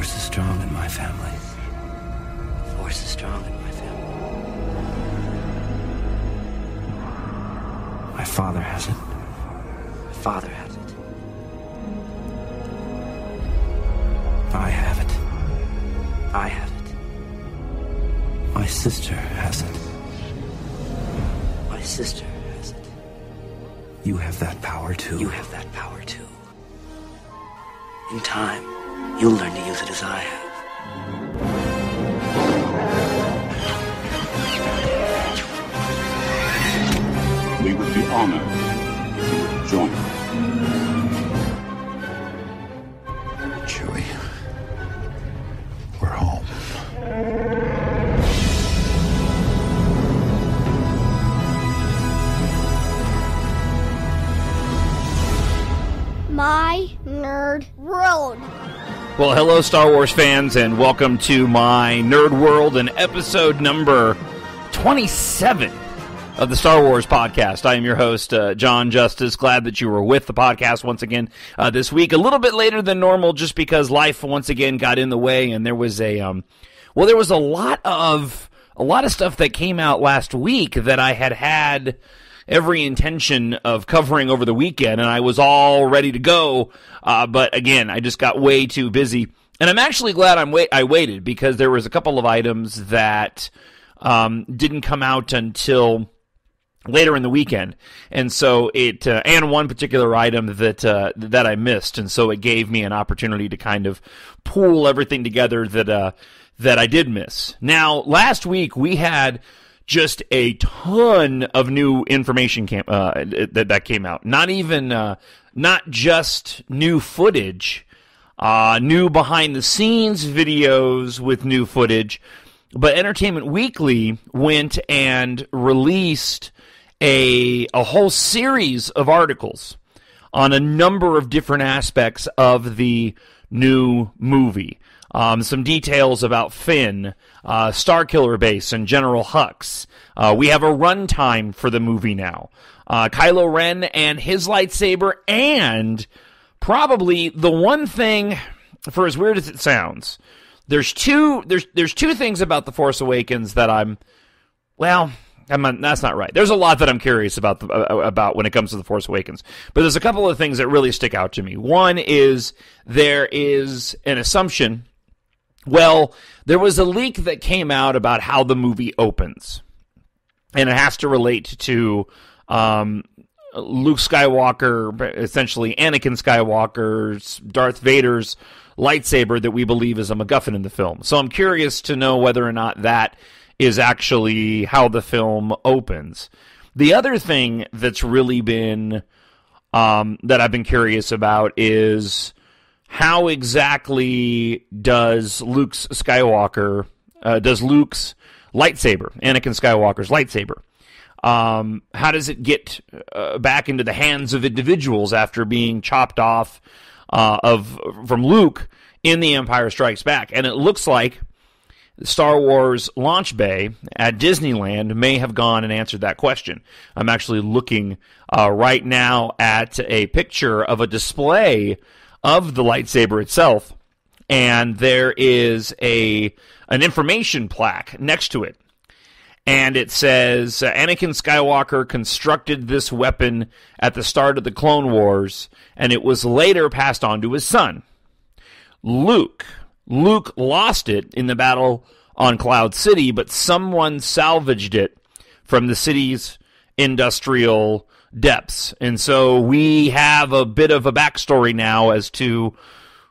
Force is strong in my family. Force is strong in my family. My father has it. My father has it. I have it. I have it. My sister has it. My sister has it. You have that power too. You have that power too. In time, you'll learn to use it as I have. We would be honored if you would join us. Chewie, we're home. My Nerd World. Well, hello, Star Wars fans, and welcome to my Nerd World and episode number 27 of the Star Wars podcast. I am your host, John Justice. Glad that you were with the podcast once again this week. A little bit later than normal, just because life once again got in the way, and there was there was a lot of stuff that came out last week that I had every intention of covering over the weekend, and I was all ready to go, but again, I just got way too busy. And I'm actually glad I waited, because there was a couple of items that didn't come out until later in the weekend, and so and one particular item that I missed, and so it gave me an opportunity to kind of pool everything together that I did miss. Now, last week we had just a ton of new information that came out. Not just new footage, new behind-the-scenes videos with new footage, but Entertainment Weekly went and released a whole series of articles on a number of different aspects of the new movie. Some details about Finn, Starkiller Base, and General Hux. We have a runtime for the movie now. Kylo Ren and his lightsaber, and probably the one thing, for as weird as it sounds, there's two things about The Force Awakens that that's not right. There's a lot that I'm curious about when it comes to The Force Awakens. But there's a couple of things that really stick out to me. One is there is an assumption. Well, there was a leak that came out about how the movie opens. And it has to relate to Luke Skywalker, essentially Anakin Skywalker's, Darth Vader's lightsaber that we believe is a MacGuffin in the film. So I'm curious to know whether or not that is actually how the film opens. The other thing that's really been, that I've been curious about is how exactly does Luke's lightsaber, Anakin Skywalker's lightsaber, how does it get back into the hands of individuals after being chopped off from Luke in The Empire Strikes Back? And it looks like Star Wars Launch Bay at Disneyland may have gone and answered that question. I'm actually looking right now at a picture of a display of the lightsaber itself, and there is an information plaque next to it. And it says, Anakin Skywalker constructed this weapon at the start of the Clone Wars, and it was later passed on to his son, Luke. Luke lost it in the battle on Cloud City, but someone salvaged it from the city's industrial depths. And so we have a bit of a backstory now as to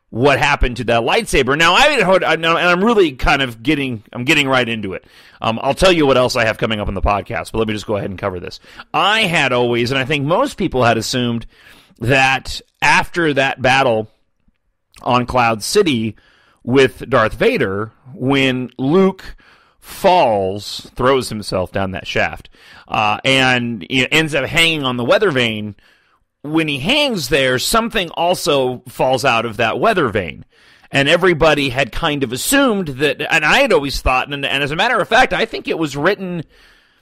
what happened to that lightsaber. Now, and I'm really kind of getting right into it. I'll tell you what else I have coming up on the podcast, but let me just go ahead and cover this. I had always, and I think most people had assumed, that after that battle on Cloud City with Darth Vader, when Luke throws himself down that shaft, and ends up hanging on the weather vane. When he hangs there, something also falls out of that weather vane. And everybody had kind of assumed that, and I had always thought, and as a matter of fact, I think it was written,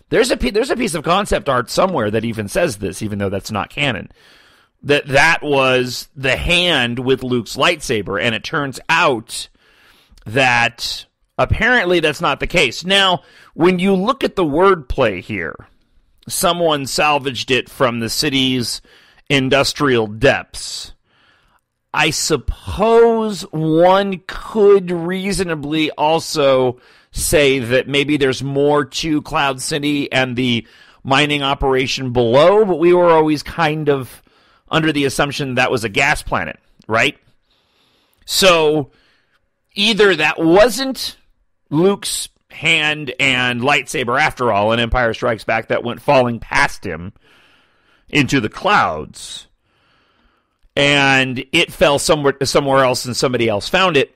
there's a piece of concept art somewhere that even says this, even though that's not canon, that was the hand with Luke's lightsaber, and it turns out that apparently that's not the case. Now, when you look at the wordplay here, someone salvaged it from the city's industrial depths. I suppose one could reasonably also say that maybe there's more to Cloud City and the mining operation below, but we were always kind of under the assumption that was a gas planet, right? So either that wasn't Luke's hand and lightsaber after all in Empire Strikes Back that went falling past him into the clouds, and it fell somewhere else and somebody else found it,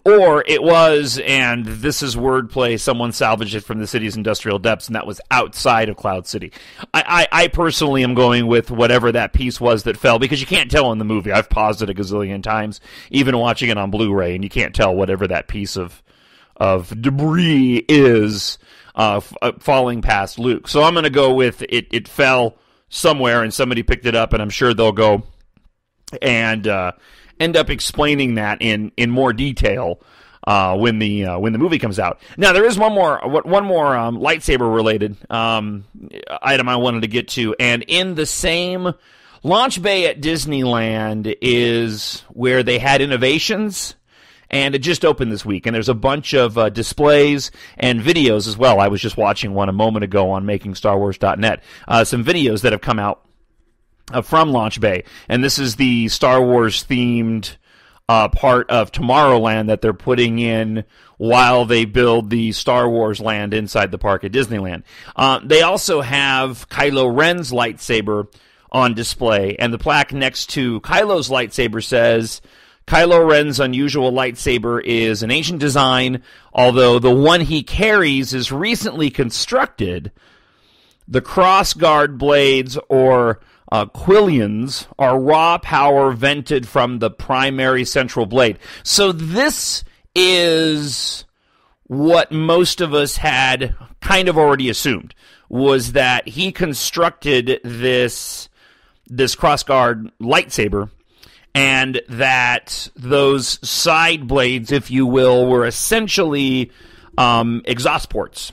or it was, and this is wordplay, someone salvaged it from the city's industrial depths, and that was outside of Cloud City. I personally am going with whatever that piece was that fell, because you can't tell in the movie. I've paused it a gazillion times, even watching it on Blu-ray, and you can't tell whatever that piece of debris is falling past Luke. So I'm going to go with it fell somewhere, and somebody picked it up, and I'm sure they'll go and end up explaining that in more detail when the movie comes out. Now there is one more lightsaber related item I wanted to get to, and in the same launch bay at Disneyland is where they had innovations, and it just opened this week, and there's a bunch of displays and videos as well. I was just watching one a moment ago on MakingStarWars.net. Some videos that have come out from Launch Bay, and this is the Star Wars themed part of Tomorrowland that they're putting in while they build the Star Wars land inside the park at Disneyland. They also have Kylo Ren's lightsaber on display, and the plaque next to Kylo's lightsaber says, Kylo Ren's unusual lightsaber is an ancient design, although the one he carries is recently constructed. The crossguard blades, or quillions, are raw power vented from the primary central blade. So this is what most of us had kind of already assumed, was that he constructed this crossguard lightsaber, and that those side blades, if you will, were essentially exhaust ports.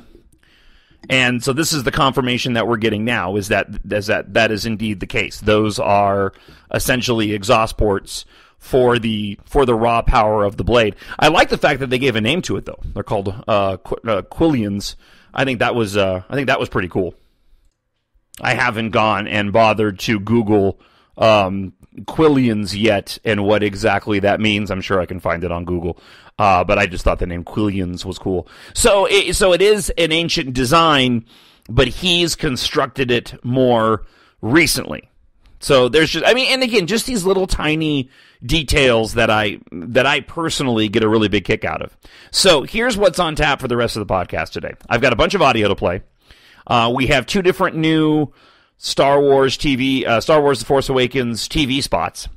And so this is the confirmation that we're getting now, is that is indeed the case. Those are essentially exhaust ports for the raw power of the blade. I like the fact that they gave a name to it, though. They're called quillions. I think that was pretty cool. I haven't gone and bothered to Google quillions yet and what exactly that means. I'm sure I can find it on Google, but I just thought the name quillions was cool. So it is an ancient design, but he's constructed it more recently. So there's just, and again, just these little tiny details that I personally get a really big kick out of. So here's what's on tap for the rest of the podcast today. I've got a bunch of audio to play. We have two different new Star Wars TV, Star Wars The Force Awakens TV spots.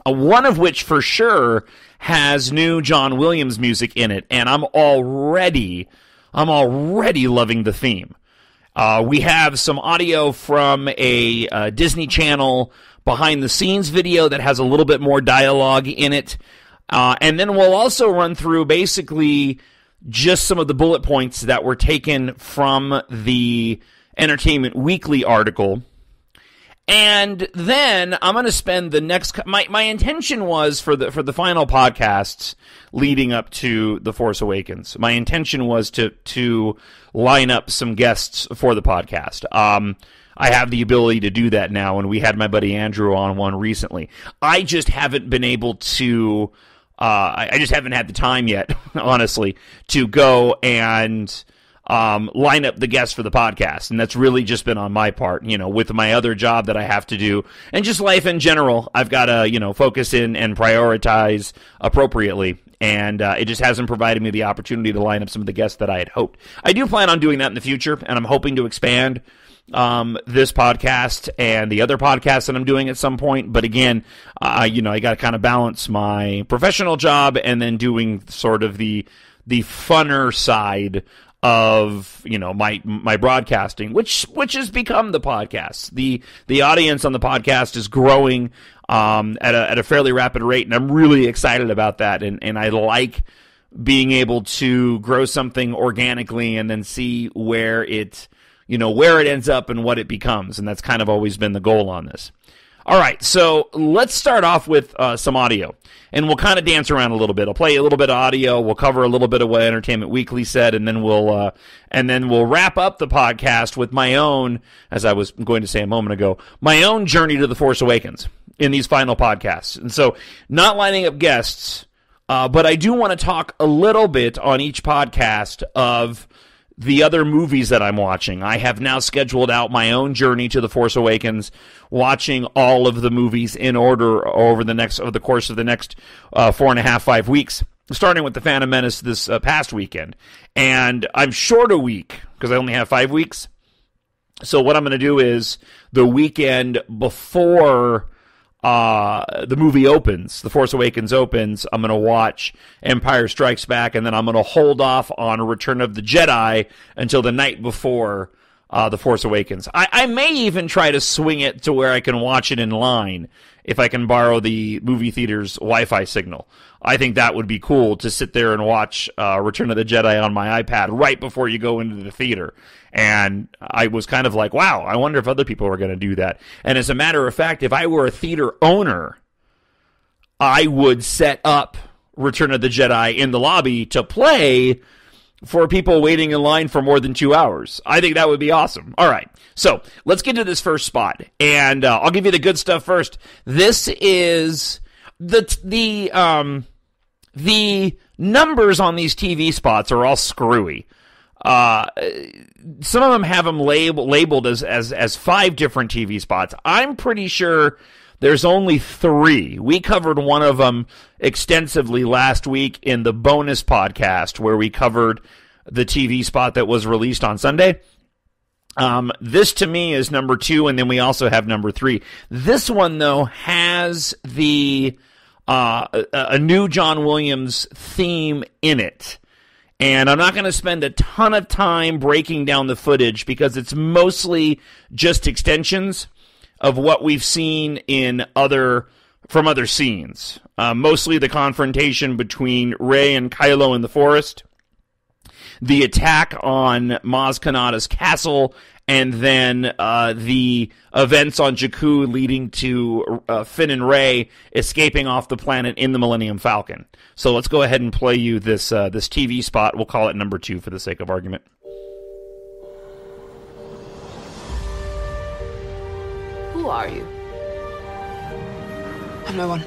One of which for sure has new John Williams music in it, and I'm already loving the theme. We have some audio from a Disney Channel behind the scenes video that has a little bit more dialogue in it. And then we'll also run through basically just some of the bullet points that were taken from the Entertainment Weekly article. And then I'm going to spend the next... My intention was for the final podcasts leading up to The Force Awakens. My intention was to line up some guests for the podcast. I have the ability to do that now, and we had my buddy Andrew on one recently. I just haven't been able to... I just haven't had the time yet, honestly, to go and line up the guests for the podcast. And that's really just been on my part, with my other job that I have to do. And just life in general, I've got to, focus in and prioritize appropriately. And it just hasn't provided me the opportunity to line up some of the guests that I had hoped. I do plan on doing that in the future, and I'm hoping to expand this podcast and the other podcasts that I'm doing at some point. But again, I got to kind of balance my professional job and then doing sort of the funner side of my broadcasting, which has become the podcast. The audience on the podcast is growing at a fairly rapid rate, and I'm really excited about that. And I like being able to grow something organically and then see where it ends up and what it becomes. And that's kind of always been the goal on this. All right, so let's start off with some audio, and we'll kind of dance around a little bit. I'll play a little bit of audio. We'll cover a little bit of what Entertainment Weekly said, and then we'll wrap up the podcast with my own, as I was going to say a moment ago, my own journey to The Force Awakens in these final podcasts. And so, not lining up guests, but I do want to talk a little bit on each podcast of the other movies that I'm watching. I have now scheduled out my own journey to The Force Awakens, watching all of the movies in order over the course of the next 4.5-5 weeks, starting with the Phantom Menace this past weekend. And I'm short a week because I only have 5 weeks. So what I'm going to do is the weekend before the movie opens, The Force Awakens opens, I'm going to watch Empire Strikes Back, and then I'm going to hold off on Return of the Jedi until the night before The Force Awakens. I may even try to swing it to where I can watch it in line if I can borrow the movie theater's Wi-Fi signal. I think that would be cool to sit there and watch Return of the Jedi on my iPad right before you go into the theater. And I was kind of like, wow, I wonder if other people are going to do that. And as a matter of fact, if I were a theater owner, I would set up Return of the Jedi in the lobby to play for people waiting in line for more than 2 hours. I think that would be awesome. All right, so let's get to this first spot. And I'll give you the good stuff first. This is the numbers on these TV spots are all screwy. Some of them have them labeled as 5 different TV spots. I'm pretty sure there's only 3. We covered one of them extensively last week in the bonus podcast where we covered the TV spot that was released on Sunday. This to me is number 2, and then we also have number 3. This one though has the a new John Williams theme in it. And I'm not going to spend a ton of time breaking down the footage because it's mostly just extensions of what we've seen from other scenes. Mostly the confrontation between Rey and Kylo in the forest, the attack on Maz Kanata's castle, and then the events on Jakku leading to Finn and Rey escaping off the planet in the Millennium Falcon. So let's go ahead and play you this TV spot. We'll call it number 2 for the sake of argument. Who are you? I'm no one.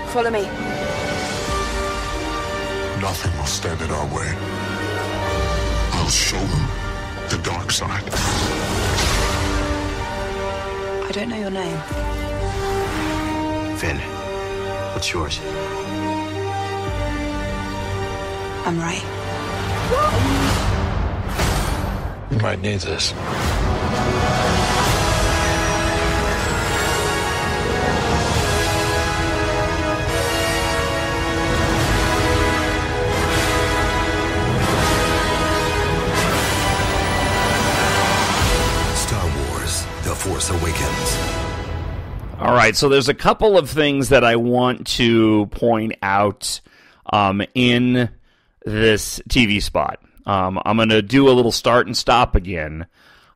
Follow me. Nothing will stand in our way. I'll show them the dark side. I don't know your name. Finn, what's yours? I'm Rey. You might need this. The Force Awakens. All right, so there's a couple of things that I want to point out in this TV spot. I'm going to do a little start and stop again.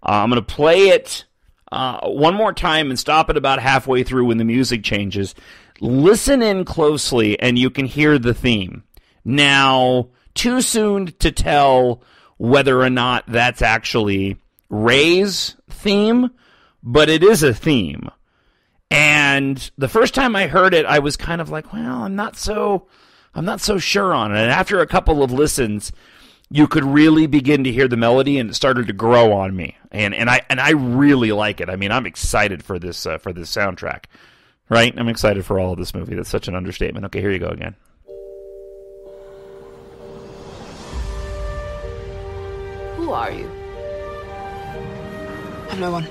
I'm going to play it one more time and stop it about halfway through when the music changes. Listen in closely and you can hear the theme. Now, too soon to tell whether or not that's actually Rey's theme, but it is a theme. And the first time I heard it, I was kind of like, well, I'm not so sure on it. And after a couple of listens, you could really begin to hear the melody, and it started to grow on me. And I really like it. I mean, I'm excited for this soundtrack. Right? I'm excited for all of this movie. That's such an understatement. Okay, here you go again. Who are you? I'm no one.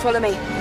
Follow me.